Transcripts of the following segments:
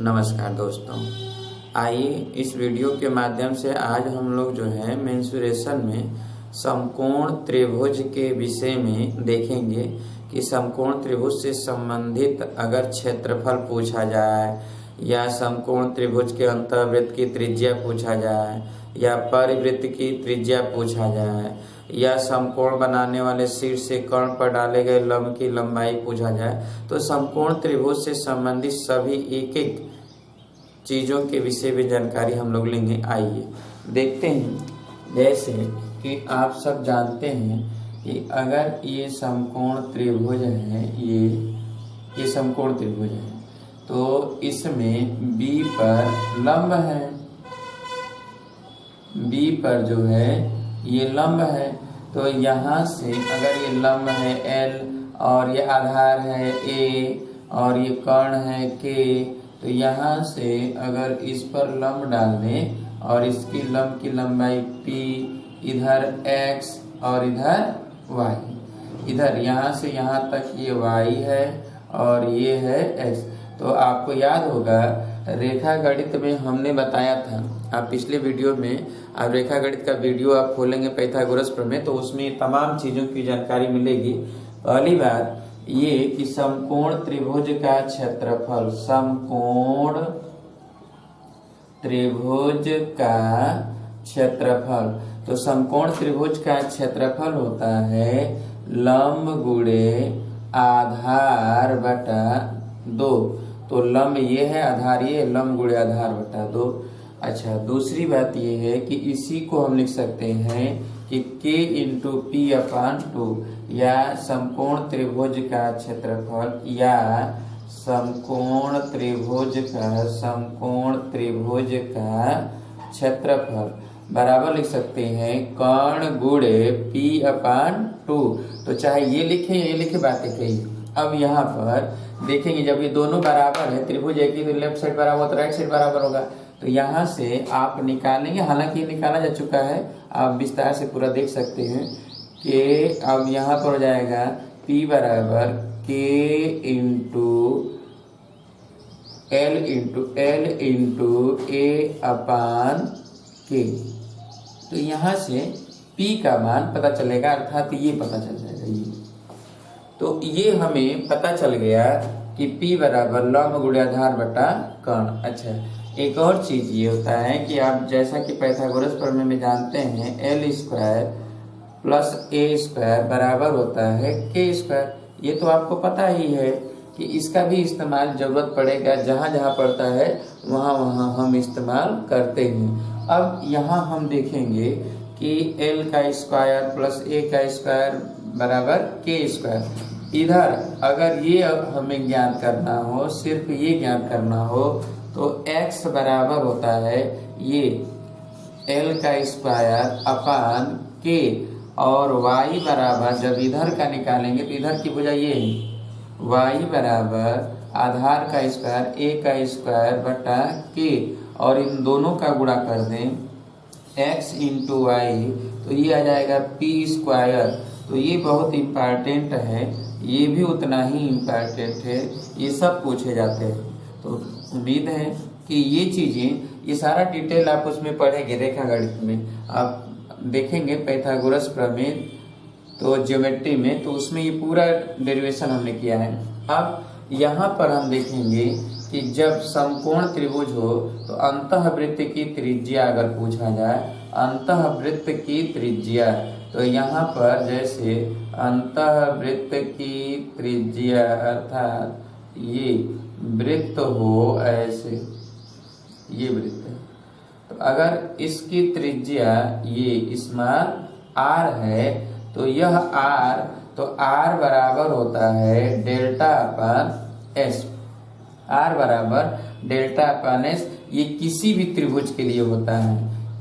नमस्कार दोस्तों, आइए इस वीडियो के माध्यम से आज हम लोग जो है मेंसुरेशन में समकोण त्रिभुज के विषय में देखेंगे कि समकोण त्रिभुज से संबंधित अगर क्षेत्रफल पूछा जाए या समकोण त्रिभुज के अंतःवृत्त की त्रिज्या पूछा जाए या परिवृत्त की त्रिज्या पूछा जाए या समकोण बनाने वाले शीर्ष से कर्ण पर डाले गए लंब की लंबाई पूछा जाए, तो समकोण त्रिभुज से संबंधित सभी एक एक चीज़ों के विषय में जानकारी हम लोग लेंगे। आइए देखते हैं। जैसे कि आप सब जानते हैं कि अगर ये समकोण त्रिभुज है, ये समकोण त्रिभुज है, तो इसमें B पर लंब है, B पर जो है ये लंब है। तो यहाँ से अगर ये लंब है L और ये आधार है A और ये कर्ण है K, तो यहाँ से अगर इस पर लंब डाल दें और इसकी लंब की लंबाई P, इधर X और इधर Y, इधर यहाँ से यहाँ तक ये Y है और ये है X। तो आपको याद होगा रेखा गणित में हमने बताया था, आप पिछले वीडियो में आप रेखा गणित का वीडियो आप खोलेंगे पाइथागोरस प्रमेय, तो उसमें तमाम चीज़ों की जानकारी मिलेगी। पहली बात ये कि समकोण त्रिभुज का क्षेत्रफल, समकोण त्रिभुज का क्षेत्रफल, तो समकोण त्रिभुज का क्षेत्रफल होता है लंब गुणे आधार बटा 2। तो लंब ये है, आधार ये, लंब गुणे आधार बटा 2। अच्छा, दूसरी बात ये है कि इसी को हम लिख सकते हैं कि K इंटू P अपान 2, या समकोण त्रिभुज का क्षेत्रफल या समकोण त्रिभुज का क्षेत्रफल बराबर लिख सकते हैं कर्ण गुणे P अपान 2। तो चाहे ये लिखे या ये लिखे, बातें कही। अब यहाँ पर देखेंगे जब ये दोनों बराबर है, त्रिभुज एक ही, तो लेफ्ट साइड बराबर तो राइट साइड बराबर होगा। तो यहाँ से आप निकालेंगे, हालांकि ये निकाला जा चुका है, आप विस्तार से पूरा देख सकते हैं कि अब यहाँ पर हो जाएगा P बराबर K into L into A upon K। तो यहाँ से P का मान पता चलेगा, अर्थात ये पता चल जाएगा ये। तो ये हमें पता चल गया कि P बराबर लंब गुणे आधार बटा कर्ण। अच्छा, एक और चीज ये होता है कि आप जैसा कि पाइथागोरस प्रमेय में जानते हैं L square plus A square बराबर होता है K स्क्वायर। ये तो आपको पता ही है कि इसका भी इस्तेमाल जरूरत पड़ेगा, जहां जहां पड़ता है वहां वहां हम इस्तेमाल करते हैं। अब यहाँ हम देखेंगे कि L का स्क्वायर प्लस A का स्क्वायर बराबर K स्क्वायर। इधर अगर ये हमें ज्ञात करना हो, सिर्फ ये ज्ञात करना हो, तो x बराबर होता है ये L का स्क्वायर अपान K, और y बराबर जब इधर का निकालेंगे तो इधर की भुजा ये है, y बराबर आधार का स्क्वायर A का स्क्वायर बटा K, और इन दोनों का गुणा कर दें x इंटू वाई, तो ये आ जाएगा P स्क्वायर। तो ये बहुत इम्पॉर्टेंट है, ये भी उतना ही इम्पॉर्टेंट है, ये सब पूछे जाते हैं। तो उम्मीद है कि ये चीज़ें, ये सारा डिटेल आप उसमें पढ़ेंगे रेखा गणित में, आप देखेंगे पाइथागोरस प्रमेय तो ज्योमेट्री में, तो उसमें ये पूरा डेरिवेशन हमने किया है। अब यहाँ पर हम देखेंगे कि जब समकोण त्रिभुज हो तो अंतःवृत्त की त्रिज्या अगर पूछा जाए, अंतःवृत्त की त्रिज्या, तो यहाँ पर जैसे अंतःवृत्त की त्रिज्या अर्थात ये वृत्त हो, ऐसे ये वृत्त है, तो अगर इसकी त्रिज्या ये स्मॉल r है, तो यह r, तो r बराबर होता है डेल्टा अपान s। r बराबर डेल्टा अपान s, ये किसी भी त्रिभुज के लिए होता है,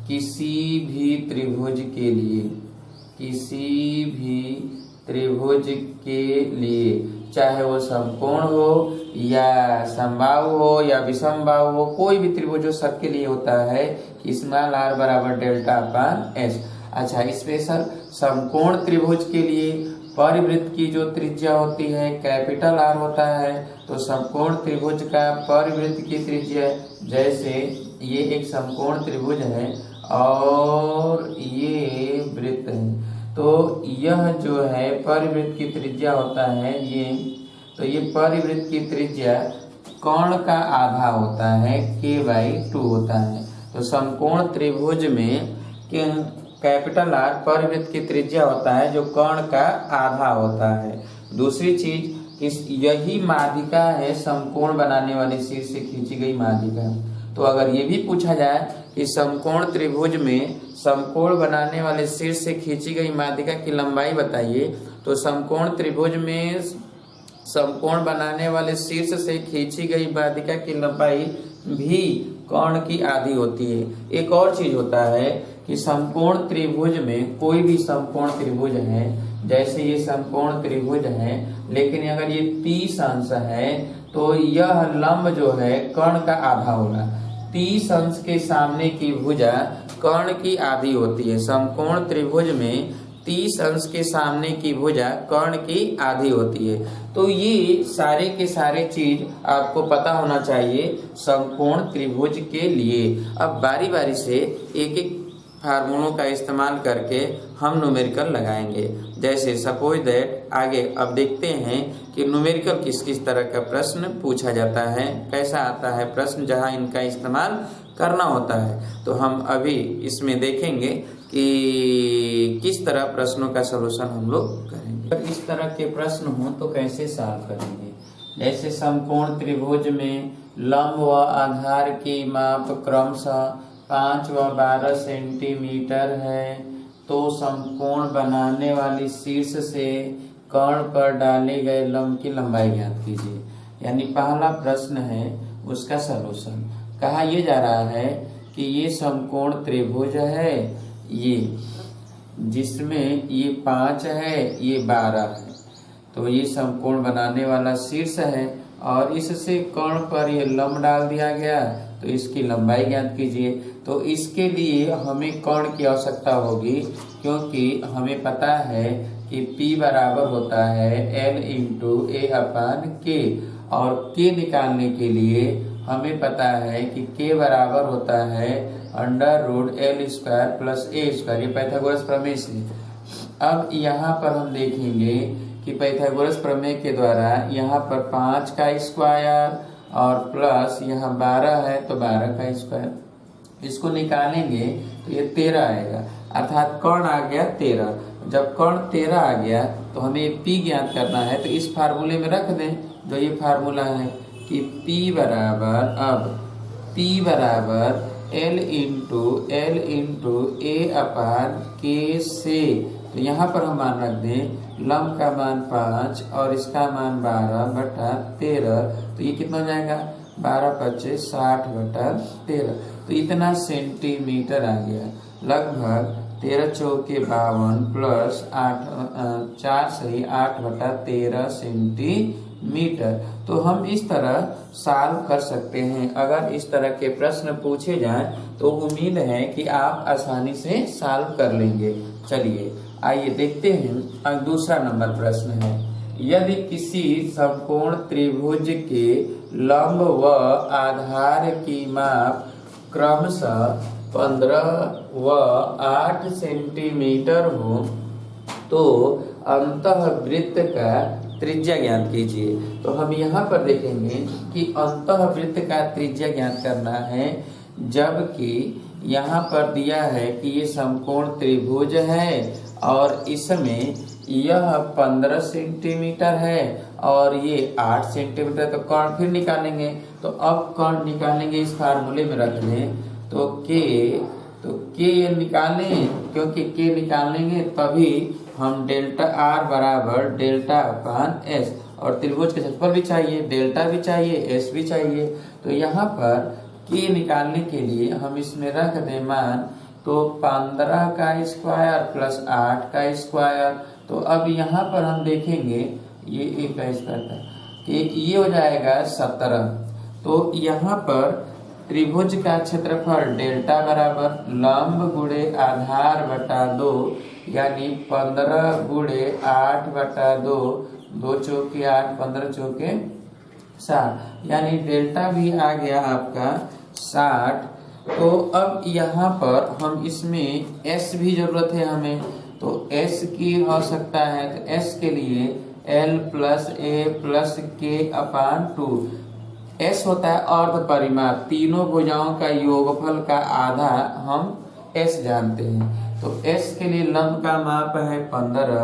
किसी भी त्रिभुज के लिए, किसी भी त्रिभुज के लिए, चाहे वो समकोण हो या समबाहु हो या विषमबाहु हो, कोई भी त्रिभुज हो, सबके लिए होता है कि स्मॉल r बराबर डेल्टा अपान s। अच्छा, स्पेशल समकोण त्रिभुज के लिए परिवृत्त की जो त्रिज्या होती है कैपिटल आर होता है, तो समकोण त्रिभुज का परिवृत्त की त्रिज्या, जैसे ये एक समकोण त्रिभुज है और ये वृत्त है, तो यह जो है परिवृत्त की त्रिज्या होता है ये, तो ये परिवृत्त की त्रिज्या कोण का आधा होता है k/2 होता है। तो समकोण त्रिभुज में कैपिटल आर परिवृत्त की त्रिज्या होता है जो कोण का आधा होता है। दूसरी चीज यही माध्यिका है समकोण बनाने वाली शीर्ष से खींची गई माध्यिका। तो अगर ये भी पूछा जाए कि समकोण त्रिभुज में समकोण बनाने वाले शीर्ष से खींची गई माध्यिका की लंबाई बताइए, तो समकोण त्रिभुज में समकोण बनाने वाले शीर्ष से खींची गई माध्यिका की लंबाई भी कोण की आधी होती है। एक और चीज होता है कि समकोण त्रिभुज में कोई भी समकोण त्रिभुज है, जैसे ये समकोण त्रिभुज है, लेकिन अगर ये 30 अंश है तो यह लंब जो है कर्ण का आधा होगा। 30 अंश के सामने की भुजा कर्ण की आधी होती है। समकोण त्रिभुज में 30 अंश के सामने की भुजा कर्ण की आधी होती है। तो ये सारे के सारे चीज आपको पता होना चाहिए समकोण त्रिभुज के लिए। अब बारी बारी से एक एक फार्मूलों का इस्तेमाल करके हम न्यूमेरिकल लगाएंगे। जैसे सपोज दैट आगे अब देखते हैं कि न्यूमेरिकल किस किस तरह का प्रश्न पूछा जाता है, कैसा आता है प्रश्न जहां इनका इस्तेमाल करना होता है। तो हम अभी इसमें देखेंगे कि किस तरह प्रश्नों का सलूशन हम लोग करेंगे। अगर इस तरह के प्रश्न हो तो कैसे सॉल्व करेंगे। जैसे समकोण त्रिभुज में लंब व आधार की माप क्रमशः 5 व 12 सेंटीमीटर है, तो समकोण बनाने वाली शीर्ष से कर्ण पर डाले गए लंब की लंबाई ज्ञात कीजिए। यानी पहला प्रश्न है उसका सलूशन। कहा यह जा रहा है कि ये समकोण त्रिभुज है, ये जिसमें ये 5 है ये 12 है, तो ये समकोण बनाने वाला शीर्ष है और इससे कर्ण पर ये लंब डाल दिया गया, तो इसकी लंबाई ज्ञात कीजिए। तो इसके लिए हमें कर्ण की आवश्यकता होगी, क्योंकि हमें पता है कि P बराबर होता है L इंटू A/K, और K निकालने के लिए हमें पता है कि K बराबर होता है √L² + A²। ये पाइथागोरस प्रमेय से। अब यहाँ पर हम देखेंगे कि पाइथागोरस प्रमेय के द्वारा यहाँ पर 5 का स्क्वायर और प्लस यहाँ 12 है तो 12 का स्क्वायर, इसको निकालेंगे तो ये 13 आएगा, अर्थात कर्ण आ गया 13। जब कर्ण 13 आ गया तो हमें P ज्ञात करना है, तो इस फार्मूले में रख दें जो ये फार्मूला है कि P बराबर L इंटू A/K से, तो यहाँ पर हम मान रख दें लंब का मान 5 और इसका मान 12/13, तो ये कितना हो जाएगा 12×5 = 60/13, तो इतना सेंटीमीटर आ गया। लगभग 13 चौके 52 प्लस 4 सही 8/13 सेंटीमीटर। तो हम इस तरह सॉल्व कर सकते हैं। अगर इस तरह के प्रश्न पूछे जाएं तो उम्मीद है कि आप आसानी से सॉल्व कर लेंगे। चलिए आइए देखते हैं। अब दूसरा नंबर प्रश्न है, यदि किसी समकोण त्रिभुज के लंब व आधार की माप क्रमशः 15 व 8 सेंटीमीटर हो तो अंतःवृत्त का त्रिज्या ज्ञात कीजिए। तो हम यहाँ पर देखेंगे कि अंतःवृत्त का त्रिज्या ज्ञात करना है, जबकि यहाँ पर दिया है कि ये समकोण त्रिभुज है और इसमें यह 15 सेंटीमीटर है और ये 8 सेंटीमीटर। तो कर्ण फिर निकालेंगे, तो अब कर्ण निकालेंगे इस फार्मूले में रख दें, तो K निकालें, क्योंकि K निकालेंगे तभी हम डेल्टा R बराबर डेल्टा/S, और त्रिभुज के क्षेत्रफल भी चाहिए, डेल्टा भी चाहिए, S भी चाहिए। तो यहाँ पर K निकालने के लिए हम इसमें रख दें मान, तो 15 का स्क्वायर प्लस 8 का स्क्वायर। तो अब यहाँ पर हम देखेंगे ये 1 का स्क्वायर था कि ये हो जाएगा 17। तो यहाँ पर त्रिभुज का क्षेत्रफल डेल्टा बराबर लंब गुणे आधार बटा 2 यानी 15 गुणे 8 बटा 2, 2 चौके 8, 15 चौके 60, यानी डेल्टा भी आ गया आपका 60। तो अब यहाँ पर हम इसमें s भी जरूरत है हमें, तो s की आवश्यकता है। तो s के लिए l plus a plus k upon 2। s होता है अर्ध परिमाप, तीनों भुजाओं का योगफल का आधा हम s जानते हैं। तो s के लिए लंब का माप है 15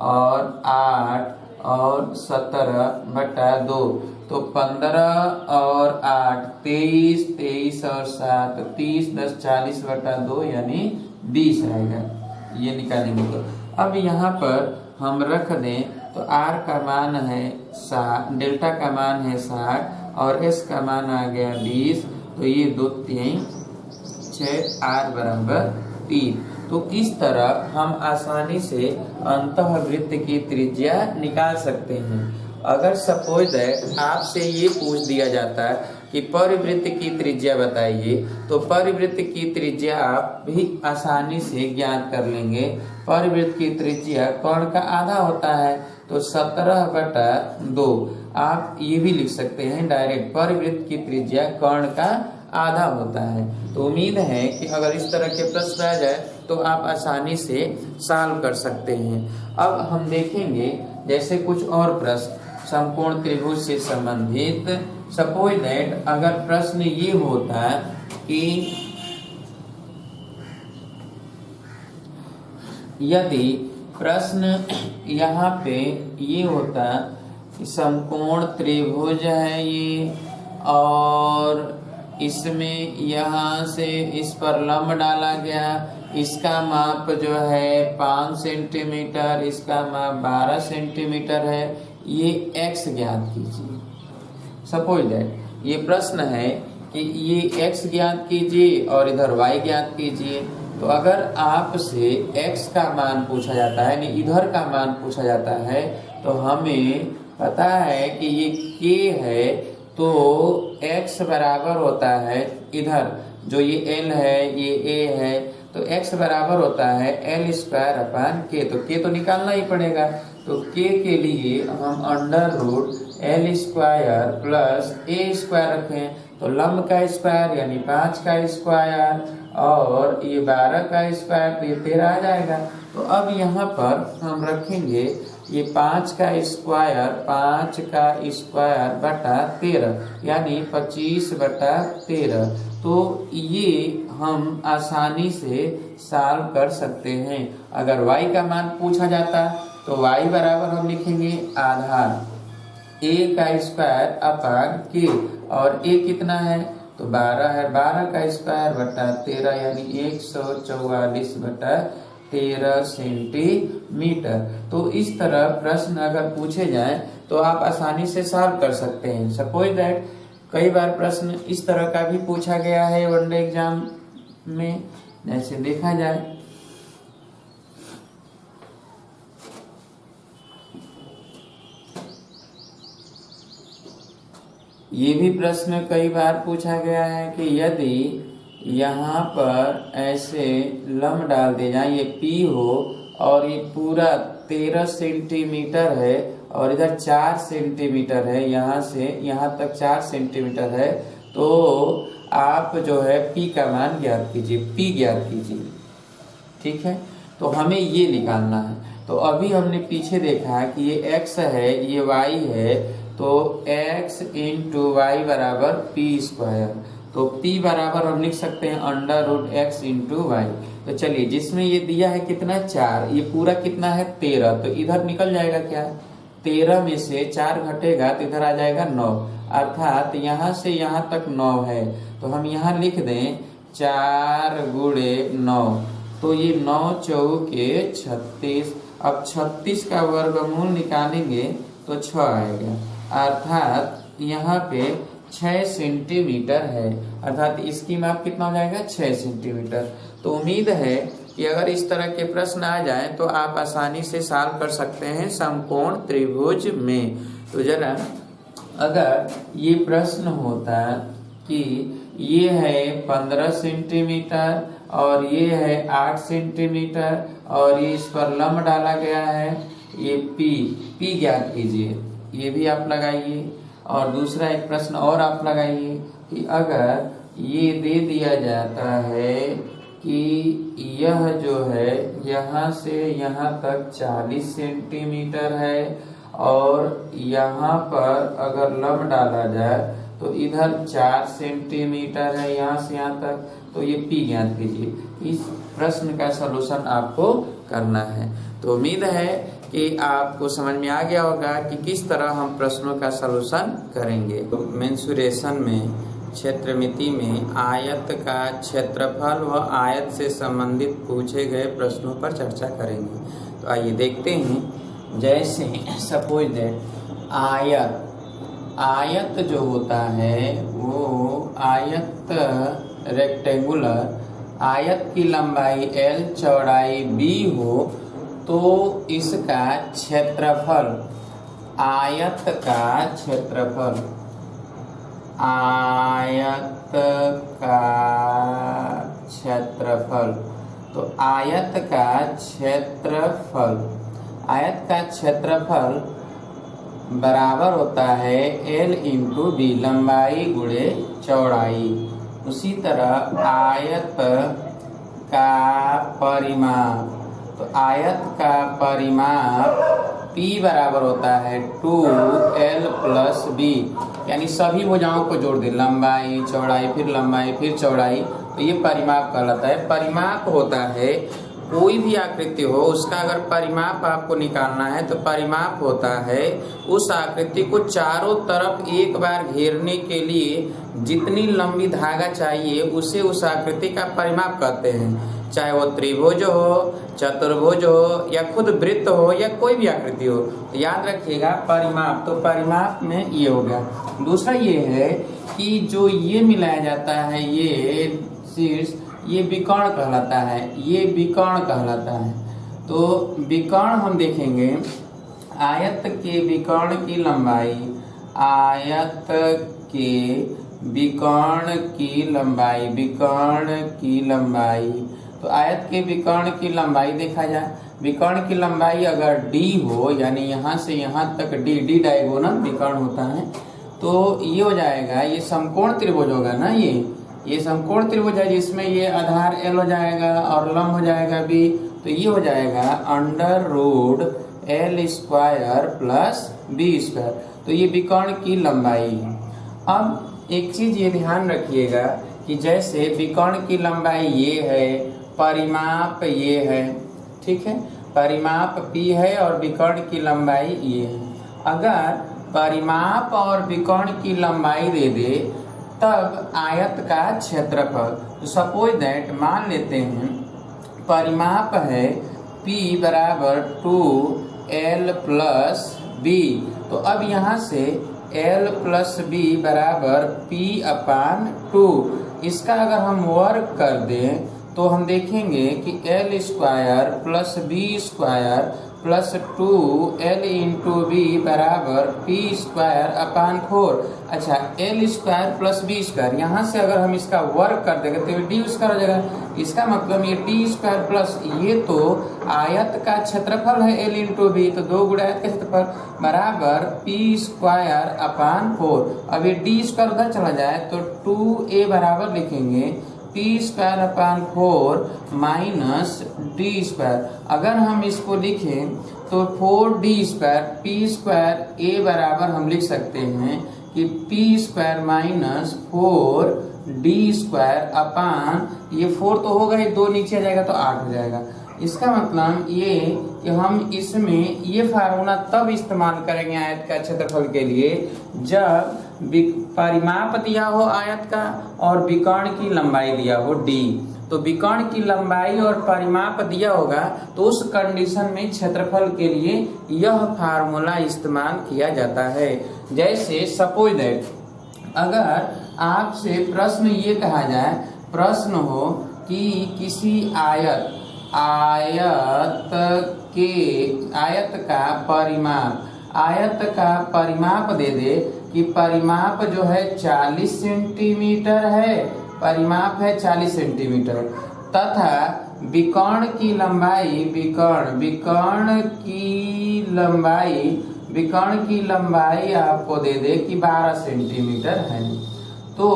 और 8 और 17 बटा 2। तो 15 और 8 23, 23 और 7 30, 10 40 बटा 2 यानी 20 आएगा। ये निकालेंगे तो अब यहाँ पर हम रख दें तो r का मान है 60, डेल्टा का मान है 60 और s का मान आ गया 20। तो ये 2 3 6 r बराबर 3। तो इस तरह हम आसानी से अंतःवृत्त की त्रिज्या निकाल सकते हैं। अगर सपोज दैट आपसे ये पूछ दिया जाता है कि परिवृत्त की त्रिज्या बताइए, तो परिवृत्त की त्रिज्या आप भी आसानी से ज्ञात कर लेंगे। परिवृत्त की त्रिज्या कर्ण का आधा होता है, तो 17 बटा 2। आप ये भी लिख सकते हैं डायरेक्ट, परिवृत्त की त्रिज्या कर्ण का आधा होता है। तो उम्मीद है कि अगर इस तरह के प्रश्न आ जाए तो आप आसानी से सॉल्व कर सकते हैं। अब हम देखेंगे जैसे कुछ और प्रश्न समकोण त्रिभुज से संबंधित। सपोज दैट अगर प्रश्न ये होता कि यदि प्रश्न यहाँ पे ये होता कि समकोण त्रिभुज है ये, और इसमें यहाँ से इस पर लंब डाला गया, इसका माप जो है 5 सेंटीमीटर, इसका माप 12 सेंटीमीटर है। ये x ज्ञात कीजिए। सपोज दैट ये प्रश्न है कि ये x ज्ञात कीजिए और इधर y ज्ञात कीजिए। तो अगर आपसे x का मान पूछा जाता है यानी इधर का मान पूछा जाता है, तो हमें पता है कि ये k है, तो x बराबर होता है इधर जो ये l है ये a है, तो x बराबर होता है l स्क्वायर अपान k। तो k तो निकालना ही पड़ेगा। तो k के लिए हम under root l square plus a square रखें, तो लंब का स्क्वायर यानी 5 का स्क्वायर और ये 12 का स्क्वायर, तो ये 13 आ जाएगा। तो अब यहाँ पर हम रखेंगे ये 5 का स्क्वायर, 5 का स्क्वायर बटा 13 यानी 25 बटा 13। तो ये हम आसानी से सॉल्व कर सकते हैं। अगर y का मान पूछा जाता तो y बराबर हम लिखेंगे आधार a का स्क्वायर अपान k, और a कितना है तो 12 है, 12 का स्क्वायर बटा 13 यानी 144 बटा 13 सेंटीमीटर। तो इस तरह प्रश्न अगर पूछे जाएं तो आप आसानी से सॉल्व कर सकते हैं। सपोज दैट कई बार प्रश्न इस तरह का भी पूछा गया है वनडे एग्जाम में। जैसे देखा जाए ये भी प्रश्न कई बार पूछा गया है कि यदि यहाँ पर ऐसे लंब डाल दे जाए, ये P हो और ये पूरा 13 सेंटीमीटर है और इधर 4 सेंटीमीटर है, यहाँ से यहाँ तक 4 सेंटीमीटर है, तो आप जो है P का मान ज्ञात कीजिए, P ज्ञात कीजिए। ठीक है, तो हमें ये निकालना है। तो अभी हमने पीछे देखा है कि ये x है ये y है, तो x इंटू वाई बराबर पी स्क्वायर। तो p बराबर हम लिख सकते हैं under root x into y. तो चलिए जिसमें ये दिया है कितना 4, ये पूरा कितना है 13, तो इधर निकल जाएगा क्या 13 में से 4 घटेगा तो इधर आ जाएगा 9, अर्थात यहाँ से यहाँ तक 9 है। तो हम यहाँ लिख दें 4 गुणे 9, तो ये 9 चौके 36। अब 36 का वर्गमूल निकालेंगे तो 6 आएगा, अर्थात यहाँ पे 6 सेंटीमीटर है, अर्थात इसकी माप कितना हो जाएगा 6 सेंटीमीटर। तो उम्मीद है कि अगर इस तरह के प्रश्न आ जाएं तो आप आसानी से सॉल्व कर सकते हैं समकोण त्रिभुज में। तो जरा अगर ये प्रश्न होता कि ये है 15 सेंटीमीटर और ये है 8 सेंटीमीटर और ये इस पर लंब डाला गया है, ये पी ज्ञात कीजिए। ये भी आप लगाइए। और दूसरा एक प्रश्न और आप लगाइए कि अगर ये दे दिया जाता है कि यह जो है यहाँ से यहाँ तक 40 सेंटीमीटर है और यहाँ पर अगर लंब डाला जाए तो इधर 4 सेंटीमीटर है यहाँ से यहाँ तक, तो ये पी ज्ञात कीजिए। इस प्रश्न का सलूशन आपको करना है। तो उम्मीद है कि आपको समझ में आ गया होगा कि किस तरह हम प्रश्नों का सलूशन करेंगे। तो मेंसुरेशन में क्षेत्रमिति में आयत का क्षेत्रफल व आयत से संबंधित पूछे गए प्रश्नों पर चर्चा करेंगे। तो आइए देखते हैं। जैसे सपोज दैट आयत जो होता है वो आयत रेक्टेंगुलर, आयत की लंबाई L चौड़ाई B हो तो इसका क्षेत्रफल, आयत का क्षेत्रफल, आयत का क्षेत्रफल, तो आयत का क्षेत्रफल, आयत का क्षेत्रफल बराबर होता है L इंटू बी, लंबाई गुणे चौड़ाई। उसी तरह आयत का परिमाप, तो आयत का परिमाप P बराबर होता है 2L प्लस B, यानी सभी भुजाओं को जोड़ दे, लंबाई चौड़ाई फिर लंबाई फिर चौड़ाई, तो ये परिमाप कहलाता है। परिमाप होता है कोई भी आकृति हो उसका अगर परिमाप आपको निकालना है तो परिमाप होता है उस आकृति को चारों तरफ एक बार घेरने के लिए जितनी लंबी धागा चाहिए उसे उस आकृति का परिमाप कहते हैं। चाहे वो त्रिभुज हो, चतुर्भुज हो या खुद वृत्त हो या कोई भी आकृति हो, तो याद रखिएगा परिमाप। तो परिमाप में ये हो गया। दूसरा ये है कि जो ये मिलाया जाता है ये शीर्ष, ये विकर्ण कहलाता है, ये विकर्ण कहलाता है। तो विकर्ण हम देखेंगे, आयत के विकर्ण की लंबाई, आयत के विकर्ण की लंबाई, विकर्ण की लंबाई, तो आयत के विकर्ण की लंबाई देखा जाए, विकर्ण की लंबाई अगर d हो, यानी यहाँ से यहाँ तक d डायगोनल विकर्ण होता है, तो ये हो जाएगा, ये समकोण त्रिभुज होगा ना, ये समकोण त्रिभुज है जिसमें ये आधार L हो जाएगा और लंब हो जाएगा B, तो ये हो जाएगा under root L square plus B square, तो ये विकर्ण की लंबाई है। अब एक चीज ये ध्यान रखिएगा कि जैसे विकर्ण की लंबाई ये है, परिमाप ये है, ठीक है, परिमाप P है और विकर्ण की लंबाई ये है। अगर परिमाप और विकर्ण की लंबाई दे दे तब आयत का क्षेत्रफल, तो सपोज दैट मान लेते हैं परिमाप है P बराबर 2L प्लस B, तो अब यहाँ से L प्लस B बराबर P अपान 2, इसका अगर हम वर्ग कर दें तो हम देखेंगे कि L square plus B square plus 2L into b बराबर P स्क्वायर अपान 4। अच्छा, L square plus B square, यहाँ से अगर हम इसका वर्ग कर देंगे तो ये D स्क्वायर हो जाएगा। इसका मतलब ये D स्क्वायर प्लस ये तो आयत का क्षेत्रफल है L इंटू बी, तो 2 गुणा आयत का क्षेत्रफल बराबर P स्क्वायर अपान 4। अब ये D स्क्वायर उधर चला जाए तो 2A बराबर लिखेंगे P square upon 4 minus D square. अगर हम इसको लिखें तो 4D square P square A बराबर हम लिख सकते हैं कि P square minus 4D square upon, ये 4 तो होगा ही, 2 नीचे आ जाएगा तो 8 हो जाएगा। इसका मतलब ये कि हम इसमें ये फार्मूला तब इस्तेमाल करेंगे आयत का क्षेत्रफल के लिए जब परिमाप दिया हो आयत का और विकर्ण की लंबाई दिया हो D। तो विकर्ण की लंबाई और परिमाप दिया होगा तो उस कंडीशन में क्षेत्रफल के लिए यह फार्मूला इस्तेमाल किया जाता है। जैसे सपोज दैट अगर आपसे प्रश्न ये कहा जाए, प्रश्न हो कि किसी आयत का परिमाप दे दे कि परिमाप जो है 40 सेंटीमीटर है, परिमाप है 40 सेंटीमीटर, तथा विकर्ण की लंबाई विकर्ण की लंबाई आपको दे दे कि 12 सेंटीमीटर है। तो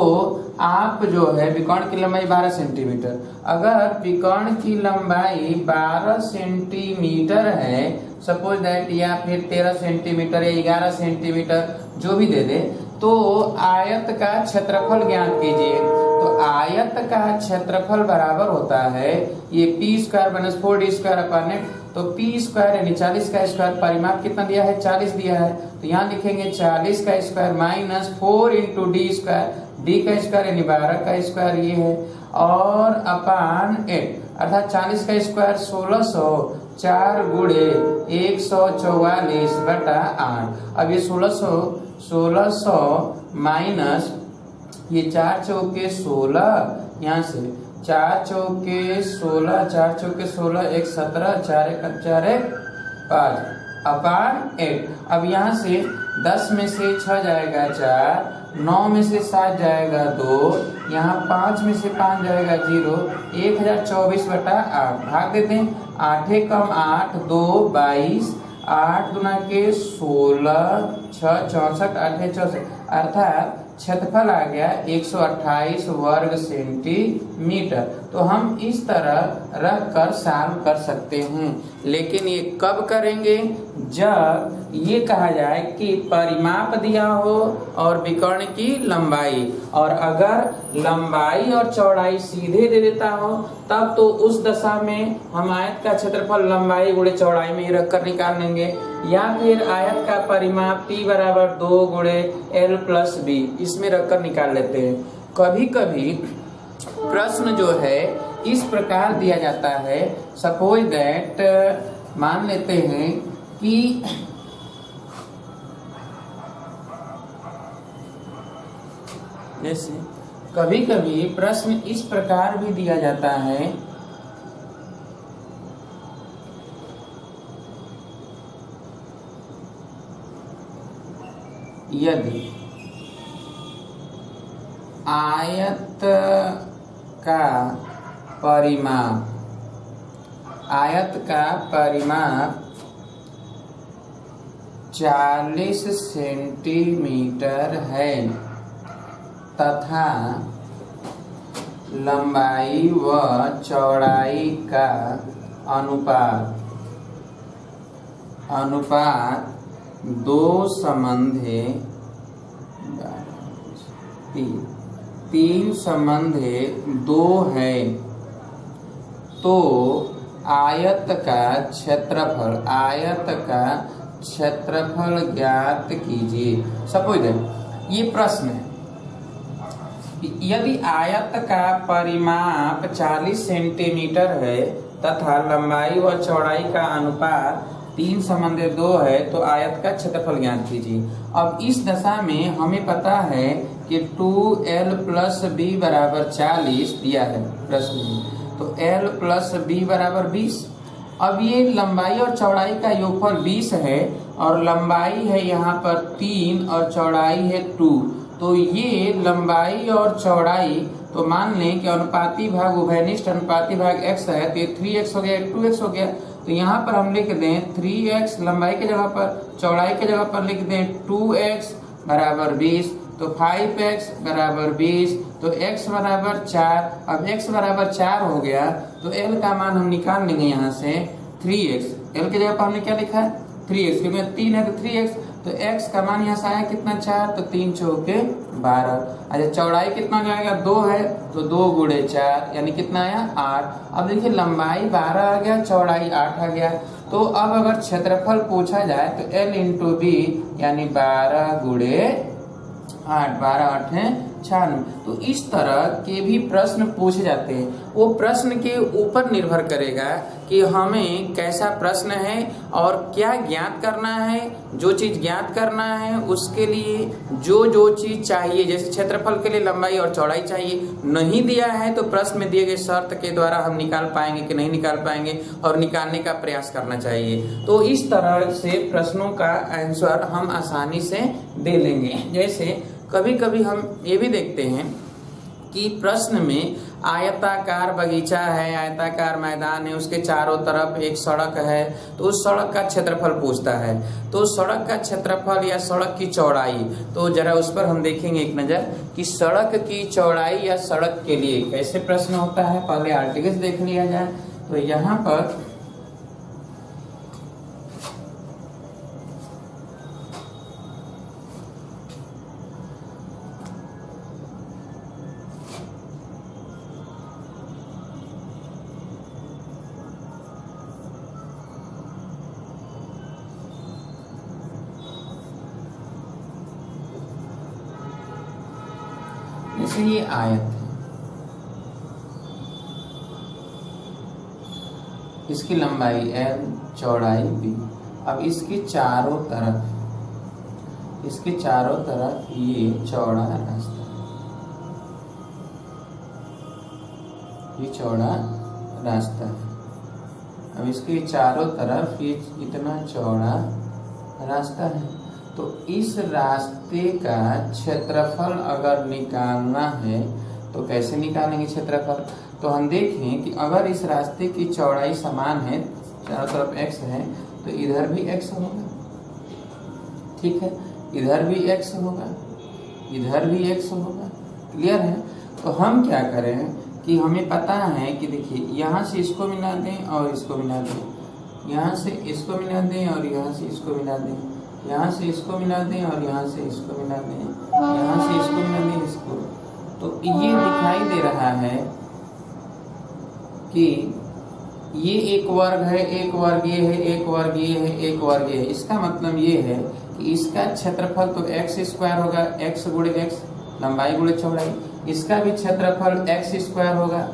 आप जो है विकर्ण की लंबाई 12 सेंटीमीटर, अगर विकर्ण की लंबाई 12 सेंटीमीटर है सपोज दैट, या फिर 13 सेंटीमीटर या 11 सेंटीमीटर जो भी दे दे, तो आयत का क्षेत्रफल ज्ञात कीजिए। तो आयत का क्षेत्रफल बराबर होता है ये p square minus 4d square upon eight. तो पी स्क्वायर यानी 40 का स्क्वायर, परिमाप कितना दिया है 40 दिया है, तो यहाँ लिखेंगे 40 का square minus 4 into D square, D का स्क्वायर यानी 12 का स्क्वायर ये है, और अपॉन 8 अर्थात 40 का स्क्वायर 1600, 4 गुणे 144 बटा 8। अब ये 1600 माइनस ये 4 चौके 16, यहाँ से 4 चौके 16, 4 चौके 16, 1 17, 4 1 5 अपॉन 8। अब यहाँ से 10 में से 6 जाएगा 4, 9 में से 7 जाएगा 2, यहाँ 5 में से 5 जाएगा 0, 1024 बटा 8 भाग देते हैं। 8 कम 8 2 22, 8 गुना के 16, 6 64, 8 64, अर्थात क्षेत्रफल आ गया 128 वर्ग सेंटीमीटर। तो हम इस तरह रख कर सॉल्व कर सकते हैं, लेकिन ये कब करेंगे, जब ये कहा जाए कि परिमाप दिया हो और विकर्ण की लंबाई, और अगर लंबाई और चौड़ाई सीधे दे देता हो तब तो उस दशा में हम आयत का क्षेत्रफल लंबाई गुणे चौड़ाई में ही रखकर निकाल लेंगे, या फिर आयत का परिमाप p बराबर 2 गुणे l प्लस b इसमें रखकर निकाल लेते हैं। कभी कभी प्रश्न जो है इस प्रकार दिया जाता है, सपोज दैट मान लेते हैं कि जैसे कभी कभी प्रश्न इस प्रकार भी दिया जाता है, यदि आयत का परिमाप 40 सेंटीमीटर है तथा लंबाई व चौड़ाई का अनुपात 2 संबंधे 3 संबंधे 2 है, तो आयत का क्षेत्रफल ज्ञात कीजिए। सपोज दैट ये प्रश्न है, यदि आयत का परिमाप 40 सेंटीमीटर है तथा लंबाई व चौड़ाई का अनुपात 3 संबंधे 2 है, तो आयत का क्षेत्रफल ज्ञात कीजिए। अब इस दशा में हमें पता है कि 2l प्लस b बराबर 40 दिया है प्रश्न में, तो l प्लस b बराबर 20। अब ये लंबाई और चौड़ाई का योगफल 20 है, और लंबाई है यहाँ पर 3 और चौड़ाई है 2, तो ये लंबाई और चौड़ाई, तो मान लें कि अनुपाती भाग उभयनिष्ठ अनुपाती भाग x है, तो ये 3x हो गया 2x हो गया, तो यहाँ पर हम लिख दें 3x लंबाई के जगह पर, चौड़ाई के जगह पर लिख दें 2x बराबर 20, तो 5x बराबर 20, तो x बराबर 4। अब x बराबर 4 हो गया तो l का मान हम निकाल लेंगे यहाँ से 3x, l के जगह पर हमने क्या लिखा है 3x, क्योंकि 3 है तो 3x, तो x का मान यहाँ से आया कितना 4, तो 3 चौके 12। अच्छा चौड़ाई कितना जाएगा 2 है, तो 2 गुणे 4 यानी कितना आया 8। अब देखिए लंबाई 12 आ गया, चौड़ाई 8 आ गया, तो अब अगर क्षेत्रफल पूछा जाए तो l इंटू बी यानी 12 गुणे 8, 12 8 है 96। तो इस तरह के भी प्रश्न पूछे जाते हैं। वो प्रश्न के ऊपर निर्भर करेगा कि हमें कैसा प्रश्न है और क्या ज्ञात करना है। जो चीज ज्ञात करना है उसके लिए जो चीज चाहिए, जैसे क्षेत्रफल के लिए लंबाई और चौड़ाई चाहिए, नहीं दिया है तो प्रश्न में दिए गए शर्त के द्वारा हम निकाल पाएंगे कि नहीं निकाल पाएंगे, और निकालने का प्रयास करना चाहिए। तो इस तरह से प्रश्नों का आंसर हम आसानी से दे लेंगे। जैसे कभी कभी हम ये भी देखते हैं कि प्रश्न में आयताकार बगीचा है, आयताकार मैदान है, उसके चारों तरफ एक सड़क है, तो उस सड़क का क्षेत्रफल पूछता है। तो सड़क का क्षेत्रफल या सड़क की चौड़ाई, तो जरा उस पर हम देखेंगे एक नज़र कि सड़क की चौड़ाई या सड़क के लिए कैसे प्रश्न होता है। पहले आर्टिकल्स देख लिया जाए। तो यहाँ पर जैसे ये आयत है, इसकी लंबाई L, चौड़ाई B। अब इसके चारों तरफ ये चौड़ा रास्ता, ये चौड़ा रास्ता है। अब इसके चारों तरफ ये इतना चौड़ा रास्ता है। तो इस रास्ते का क्षेत्रफल अगर निकालना है तो कैसे निकालेंगे क्षेत्रफल? तो हम देखें कि अगर इस रास्ते की चौड़ाई समान है, चारों तरफ x है, तो इधर भी x होगा, ठीक है, इधर भी x होगा, इधर भी x होगा। क्लियर है? तो हम क्या करें कि हमें पता है कि देखिए यहाँ से इसको मिला दें और इसको मिला दें, यहाँ से इसको मिला दें और यहाँ से इसको मिला दें, यहाँ से इसको मिला दें और यहाँ से इसको मिला दें, यहाँ से इसको मिला दें, इसको। तो ये दिखाई दे रहा है कि ये एक वर्ग है, एक वर्ग ये है, एक वर्ग ये है, एक वर्ग ये है। इसका मतलब ये है कि इसका क्षेत्रफल तो एक्स स्क्वायर होगा, एक्स गुणे एक्स, लंबाई गुणे चौड़ाई। इसका भी क्षेत्रफल एक्स स्क्वायर होगा,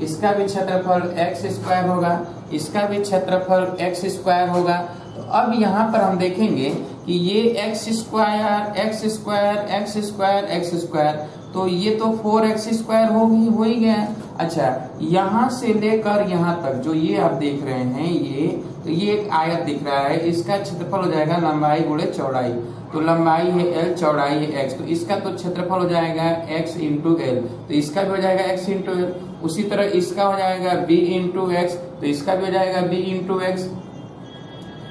इसका भी क्षेत्रफल एक्स स्क्वायर होगा, इसका भी क्षेत्रफल एक्स स्क्वायर होगा। तो अब यहाँ पर हम देखेंगे कि ये x square x square x square x square, तो ये तो 4x स्क्वायर हो ही गया। अच्छा, यहाँ से लेकर यहाँ तक जो ये आप देख रहे हैं, ये तो ये एक आयत दिख रहा है, इसका क्षेत्रफल हो जाएगा लंबाई गुणे चौड़ाई। तो लंबाई है L, चौड़ाई है x, तो इसका तो क्षेत्रफल हो जाएगा x इंटू L, तो इसका भी हो जाएगा x इंटू L। उसी तरह इसका हो जाएगा b इंटू x, तो इसका भी हो जाएगा b इंटू x।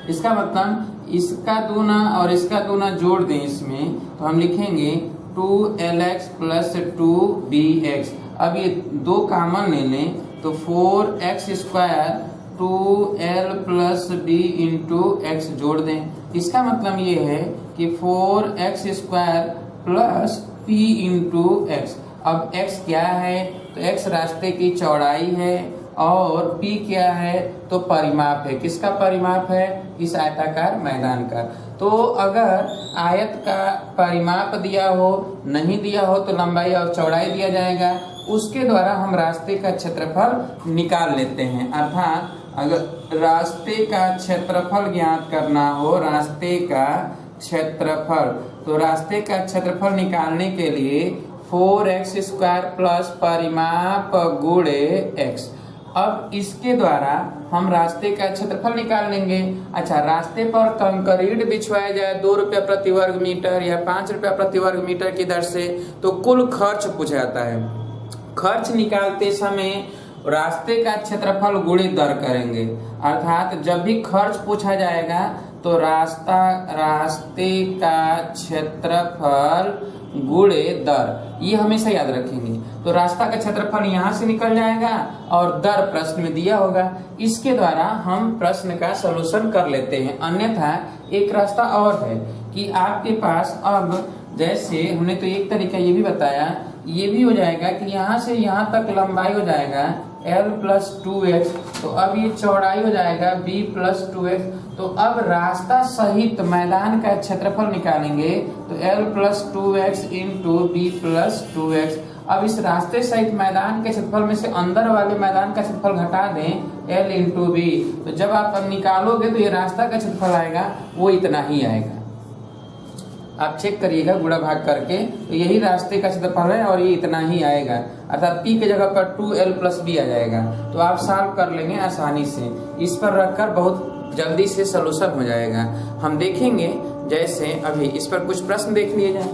इसका मतलब इसका दूना और इसका दूना जोड़ दें इसमें, तो हम लिखेंगे 2lx प्लस 2bx। अब ये दो कॉमन ले लें तो 4x square 2l plus b into x जोड़ दें। इसका मतलब ये है कि 4x square plus p into x। अब x क्या है? तो x रास्ते की चौड़ाई है और p क्या है? तो परिमाप है। किसका परिमाप है? इस आयताकार मैदान का। तो अगर आयत का परिमाप दिया हो, नहीं दिया हो, तो लंबाई और चौड़ाई दिया जाएगा, उसके द्वारा हम रास्ते का क्षेत्रफल निकाल लेते हैं। अर्थात अगर रास्ते का क्षेत्रफल ज्ञात करना हो, रास्ते का क्षेत्रफल, तो रास्ते का क्षेत्रफल निकालने के लिए 4x स्क्वायर प्लस परिमाप गुणे x। अब इसके द्वारा हम रास्ते का क्षेत्रफल निकाल लेंगे। अच्छा, रास्ते पर कंक्रीट बिछवाया जाए 2 रुपया प्रति वर्ग मीटर या 5 रुपया प्रति वर्ग मीटर की दर से, तो कुल खर्च पूछा जाता है। खर्च निकालते समय रास्ते का क्षेत्रफल गुणे दर करेंगे। अर्थात जब भी खर्च पूछा जाएगा तो रास्ते का क्षेत्रफल गुणे दर, ये हमेशा याद रखेंगे। तो रास्ता का क्षेत्रफल यहाँ से निकल जाएगा और दर प्रश्न में दिया होगा। इसके द्वारा हम प्रश्न का सलूशन कर लेते हैं। अन्यथा एक रास्ता और है कि आपके पास, अब जैसे हमने तो एक तरीका ये भी बताया, ये भी हो जाएगा कि यहाँ से यहाँ तक लंबाई हो जाएगा L प्लस 2x, तो अब ये चौड़ाई हो जाएगा B प्लस 2x। तो अब रास्ता सहित मैदान का क्षेत्रफल निकालेंगे तो L plus 2x into B plus 2x। अब इस रास्ते सहित मैदान के क्षेत्रफल में से अंदर वाले मैदान का क्षेत्रफल घटा दें L इंटू B, तो जब आप अब निकालोगे तो ये रास्ता का क्षेत्रफल आएगा वो इतना ही आएगा। आप चेक करिएगा गुणा भाग करके, तो यही रास्ते का क्षेत्रफल है और ये इतना ही आएगा। अर्थात P के जगह पर 2L प्लस B आ जाएगा। तो आप सॉल्व कर लेंगे आसानी से। इस पर रखकर बहुत जल्दी से सलूशन हो जाएगा। हम देखेंगे जैसे अभी इस पर कुछ प्रश्न देख लिए जाए।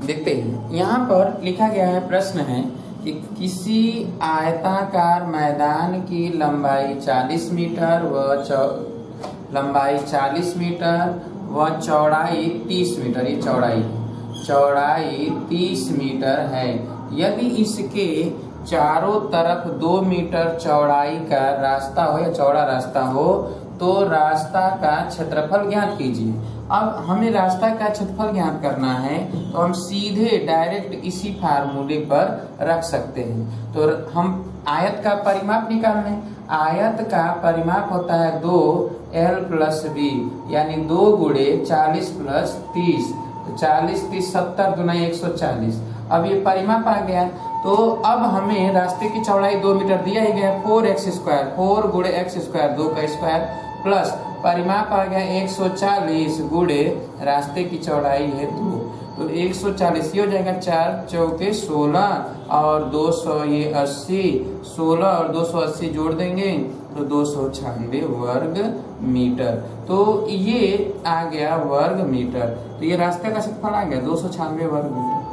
देखते हैं, यहाँ पर लिखा गया है, प्रश्न है कि किसी आयताकार मैदान की लंबाई 40 मीटर व चौड़ाई 30 मीटर, ये चौड़ाई 30 मीटर है। यदि इसके चारों तरफ 2 मीटर चौड़ाई का रास्ता हो या चौड़ा रास्ता हो तो रास्ता का क्षेत्रफल ज्ञात कीजिए। अब हमें रास्ता का क्षेत्रफल ज्ञात करना है तो हम सीधे डायरेक्ट इसी फार्मूले पर रख सकते हैं। तो हम आयत का परिमाप निकाल लें। आयत का परिमाप होता है 2l + b, यानी 2 गुणे 40 + 30, 40 30 70 दुना 140। अब ये परिमाप आ गया, तो अब हमें रास्ते की चौड़ाई 2 मीटर दिया ही गया, 4x², 4 गुणे x², 2 का स्क्वायर, प्लस परिमाप आ गया 140 गुणे रास्ते की चौड़ाई है 2, तो 140 ये हो जाएगा, 4 चौके 16 और 200 ये 80, 16 और 280 जोड़ देंगे तो 296 वर्ग मीटर। तो ये आ गया वर्ग मीटर, तो ये रास्ते का क्षेत्रफल आ गया 296 वर्ग मीटर।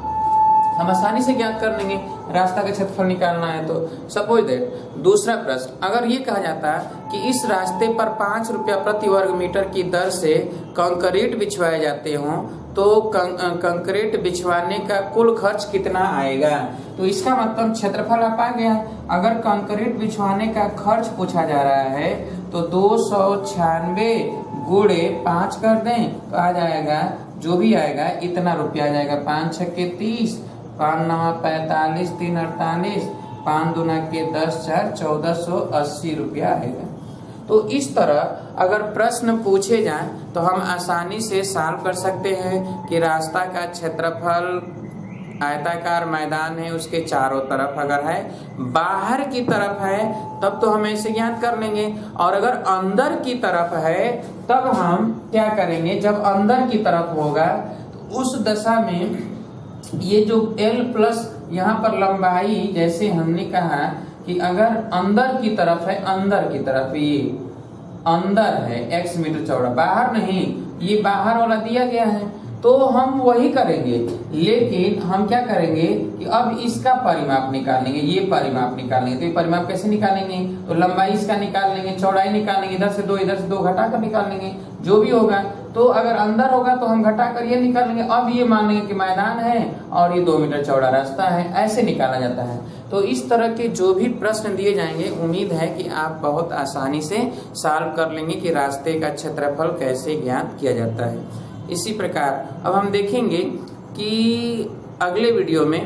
हम आसानी से ज्ञात कर लेंगे, रास्ता का क्षेत्रफल निकालना है तो। सपोज दैट दूसरा प्रश्न, अगर ये कहा जाता कि इस रास्ते पर 5 रुपया प्रति वर्ग मीटर की दर से कंक्रीट बिछवाए जाते हों तो कंक्रीट बिछवाने का कुल खर्च कितना आएगा। तो इसका मतलब क्षेत्रफल आप आ गया। अगर कंक्रीट बिछवाने का खर्च पूछा जा रहा है तो 296 गुणे 5 कर दें तो आ जाएगा, जो भी आएगा इतना रुपया आ जाएगा। 5 छक्के 30, 5 9 45, 3 48, 5 दूना के 10 4 1480 रुपया आएगा। तो इस तरह अगर प्रश्न पूछे जाएं तो हम आसानी से सॉल्व कर सकते हैं कि रास्ता का क्षेत्रफल, आयताकार मैदान है उसके चारों तरफ अगर है, बाहर की तरफ है तब तो हम ऐसे ज्ञात कर लेंगे, और अगर अंदर की तरफ है तब हम क्या करेंगे, जब अंदर की तरफ होगा तो उस दशा में ये जो l प्लस यहाँ पर लंबाई, जैसे हमने कहा कि अगर अंदर की तरफ है, अंदर की तरफ ये अंदर है x मीटर चौड़ा, बाहर नहीं, ये बाहर वाला दिया गया है तो हम वही करेंगे। लेकिन हम क्या करेंगे कि अब इसका परिमाप निकालेंगे, ये परिमाप निकालेंगे। तो ये परिमाप कैसे निकालेंगे, तो लंबाई इसका निकाल लेंगे, चौड़ाई निकालेंगे, इधर से 2 इधर से 2 घटा कर निकाल लेंगे, जो भी होगा। तो अगर अंदर होगा तो हम घटा कर ये निकाल लेंगे। अब ये मान लेंगे कि मैदान है और ये 2 मीटर चौड़ा रास्ता है, ऐसे निकाला जाता है। तो इस तरह के जो भी प्रश्न दिए जाएंगे, उम्मीद है कि आप बहुत आसानी से सॉल्व कर लेंगे कि रास्ते का क्षेत्रफल कैसे ज्ञात किया जाता है। इसी प्रकार अब हम देखेंगे कि अगले वीडियो में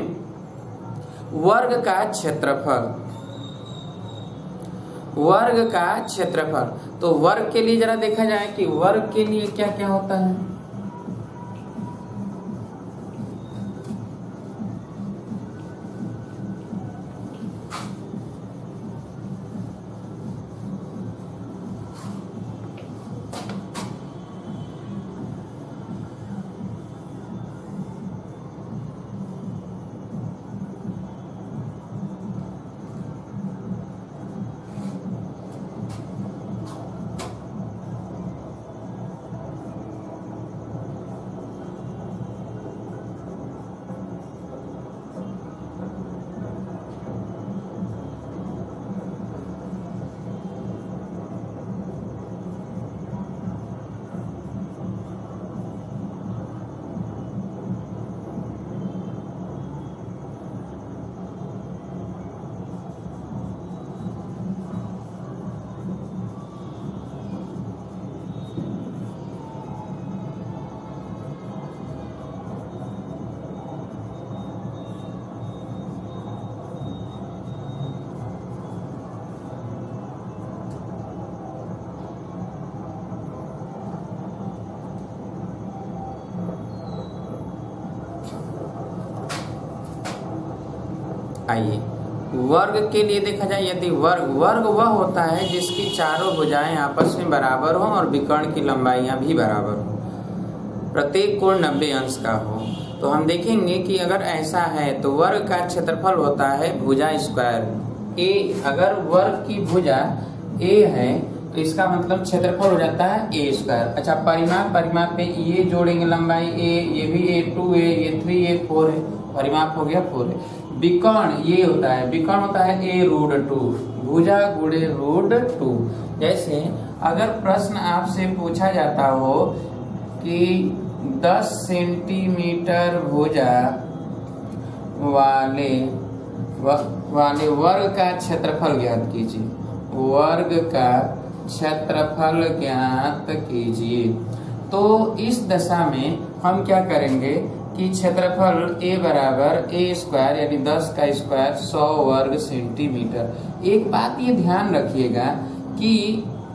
वर्ग का क्षेत्रफल, वर्ग का क्षेत्रफल। तो वर्ग के लिए जरा देखा जाए कि वर्ग के लिए क्या क्या होता है। आइए वर्ग के लिए देखा जाए, यदि वर्ग वह होता है जिसकी चारों भुजाएं आपस में बराबर हो और विकर्ण की लंबाइयां भी बराबर हो, प्रत्येक कोण 90 अंश का हो। तो हम देखेंगे कि अगर ऐसा है तो वर्ग का क्षेत्रफल होता है भुजा स्क्वायर ए। अगर वर्ग की भुजा ए है तो इसका मतलब क्षेत्रफल हो जाता है ए स्क्वायर। अच्छा, परिमाप में ये जोड़ेंगे लंबाई ए, ये भी ए, 2a, ये 3a, 4 है, परिमाप हो गया 4 है। विकर्ण ये होता है, विकर्ण होता है a√2, भुजा गुणे √2। जैसे अगर प्रश्न आपसे पूछा जाता हो कि 10 सेंटीमीटर भुजा वाले वर्ग का क्षेत्रफल ज्ञात कीजिए, वर्ग का क्षेत्रफल ज्ञात कीजिए। तो इस दशा में हम क्या करेंगे कि क्षेत्रफल a बराबर a स्क्वायर यानी 10 का स्क्वायर 100 वर्ग सेंटीमीटर। एक बात ये ध्यान रखिएगा कि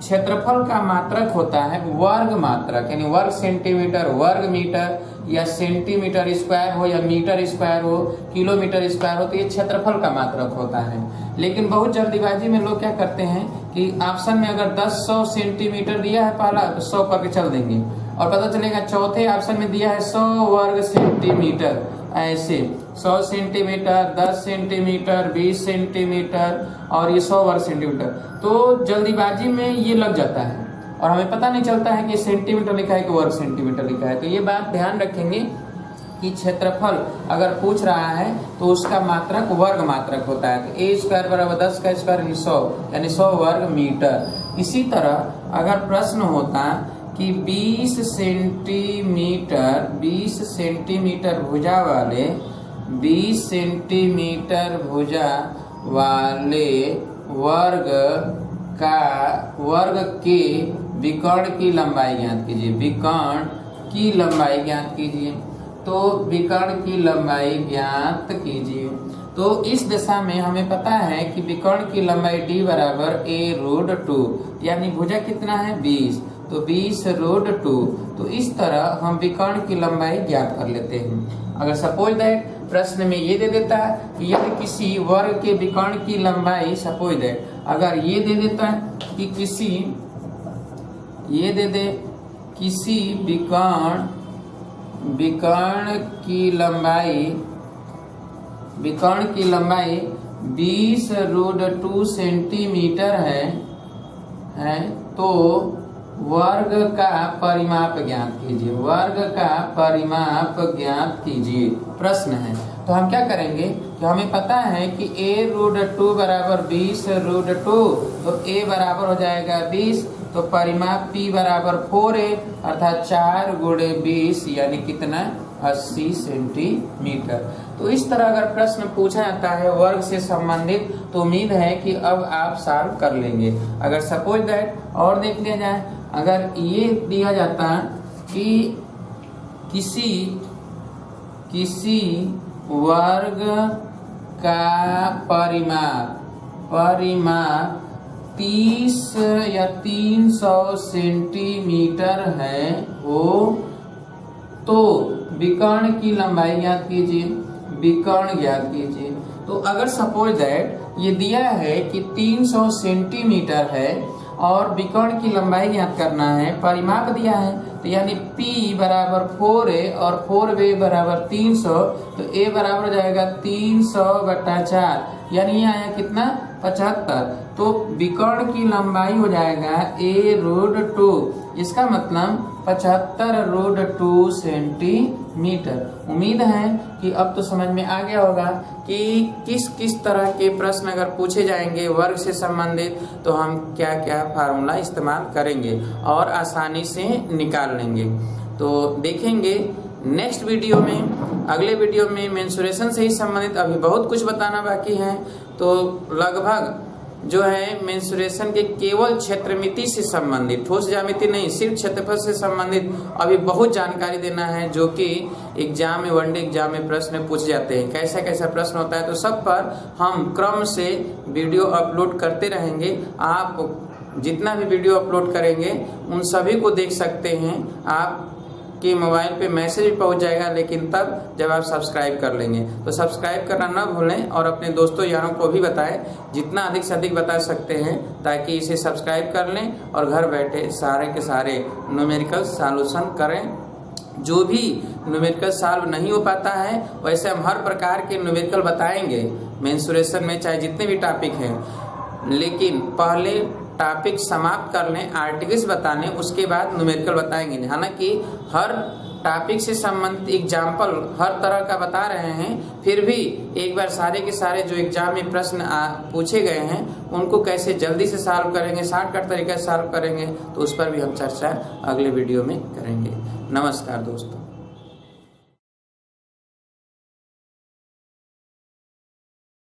क्षेत्रफल का मात्रक होता है वर्ग मात्रक, यानी वर्ग सेंटीमीटर, वर्ग मीटर या सेंटीमीटर स्क्वायर हो या मीटर स्क्वायर हो, किलोमीटर स्क्वायर हो, तो ये क्षेत्रफल का मात्रक होता है। लेकिन बहुत जल्दीबाजी में लोग क्या करते हैं कि ऑप्शन में अगर 10-100 सेंटीमीटर दिया है पहला तो 100 करके चल देंगे और पता चलेगा चौथे ऑप्शन में दिया है 100 वर्ग सेंटीमीटर। ऐसे 100 सेंटीमीटर, 10 सेंटीमीटर, 20 सेंटीमीटर और ये 100 वर्ग सेंटीमीटर, तो जल्दीबाजी में ये लग जाता है और हमें पता नहीं चलता है कि सेंटीमीटर लिखा है कि वर्ग सेंटीमीटर लिखा है। तो ये बात ध्यान रखेंगे कि क्षेत्रफल अगर पूछ रहा है तो उसका मात्रक वर्ग मात्रक होता है। तो a स्क्वायर बराबर 10 का स्क्वायर यानी 100, यानी 100 वर्ग मीटर। इसी तरह अगर प्रश्न होता कि 20 सेंटीमीटर भुजा वाले 20 सेंटीमीटर भुजा वाले वर्ग के विकर्ण की लंबाई ज्ञात कीजिए, विकर्ण की लंबाई ज्ञात कीजिए। तो विकर्ण की लंबाई ज्ञात कीजिए। तो इस दशा में हमें पता है कि विकर्ण की लंबाई d बराबर a√2, यानी भुजा कितना है 20, तो 20√2। तो इस तरह हम विकर्ण की लंबाई ज्ञात कर लेते हैं। अगर सपोज दैट प्रश्न में ये दे देता है कि यदि किसी वर्ग के विकर्ण की लंबाई, सपोज दैट अगर ये दे देता है कि किसी विकर्ण की लंबाई 20√2 सेंटीमीटर है तो वर्ग का परिमाप ज्ञात कीजिए, वर्ग का परिमाप ज्ञात कीजिए प्रश्न है। तो हम क्या करेंगे कि हमें पता है कि a√2 बराबर 20√2, तो a बराबर हो जाएगा 20, तो परिमाप p बराबर 4a अर्थात 4 गुणे 20 यानी कितना 80 सेंटीमीटर। तो इस तरह अगर प्रश्न पूछा जाता है वर्ग से संबंधित तो उम्मीद है कि अब आप सॉल्व कर लेंगे। अगर सपोज दैट और देख लिया जाए, अगर ये दिया जाता कि किसी वर्ग का परिमाप 30 या 300 सेंटीमीटर है हो तो विकर्ण की लंबाई ज्ञात कीजिए, विकर्ण ज्ञात कीजिए। तो अगर सपोज दैट ये दिया है कि 300 सेंटीमीटर है और विकर्ण की लंबाई ज्ञात करना है, परिमाप दिया है, तो यानी P बराबर 4a और 4a बराबर 300, तो a बराबर हो जाएगा 300/4, यानी ये आया कितना 75। तो विकर्ण की लंबाई हो जाएगा a√2, इसका मतलब 75√2 सेंटीमीटर। उम्मीद है कि अब तो समझ में आ गया होगा कि किस किस तरह के प्रश्न अगर पूछे जाएंगे वर्ग से संबंधित तो हम क्या क्या फार्मूला इस्तेमाल करेंगे और आसानी से निकाल लेंगे। तो देखेंगे नेक्स्ट वीडियो में, अगले वीडियो में मेंसुरेशन से ही संबंधित अभी बहुत कुछ बताना बाकी है। तो लगभग जो है मेंसुरेशन के केवल क्षेत्रमिति से संबंधित, ठोस ज्यामिति नहीं, सिर्फ क्षेत्रफल से संबंधित अभी बहुत जानकारी देना है, जो कि एग्जाम में, वनडे एग्जाम में प्रश्न पूछे जाते हैं। कैसा कैसा प्रश्न होता है, तो सब पर हम क्रम से वीडियो अपलोड करते रहेंगे। आप जितना भी वीडियो अपलोड करेंगे उन सभी को देख सकते हैं। आप कि मोबाइल पे मैसेज भी पहुंच जाएगा, लेकिन तब जब आप सब्सक्राइब कर लेंगे। तो सब्सक्राइब करना ना भूलें और अपने दोस्तों यारों को भी बताएं, जितना अधिक से अधिक बता सकते हैं, ताकि इसे सब्सक्राइब कर लें और घर बैठे सारे के सारे न्यूमेरिकल सॉल्यूशन करें। जो भी न्यूमेरिकल सॉल्व नहीं हो पाता है वैसे हम हर प्रकार के न्यूमेरिकल बताएंगे मेंसुरेशन में, चाहे जितने भी टॉपिक हैं, लेकिन पहले टॉपिक समाप्त कर लें, आर्टिकल्स बताने, उसके बाद न्यूमेरिकल बताएंगे। हालांकि हर टॉपिक से संबंधित एग्जाम्पल हर तरह का बता रहे हैं, फिर भी एक बार सारे के सारे जो एग्जाम में प्रश्न पूछे गए हैं उनको कैसे जल्दी से सॉल्व करेंगे, शॉर्टकट तरीके से सॉल्व करेंगे, तो उस पर भी हम चर्चा अगले वीडियो में करेंगे। नमस्कार दोस्तों।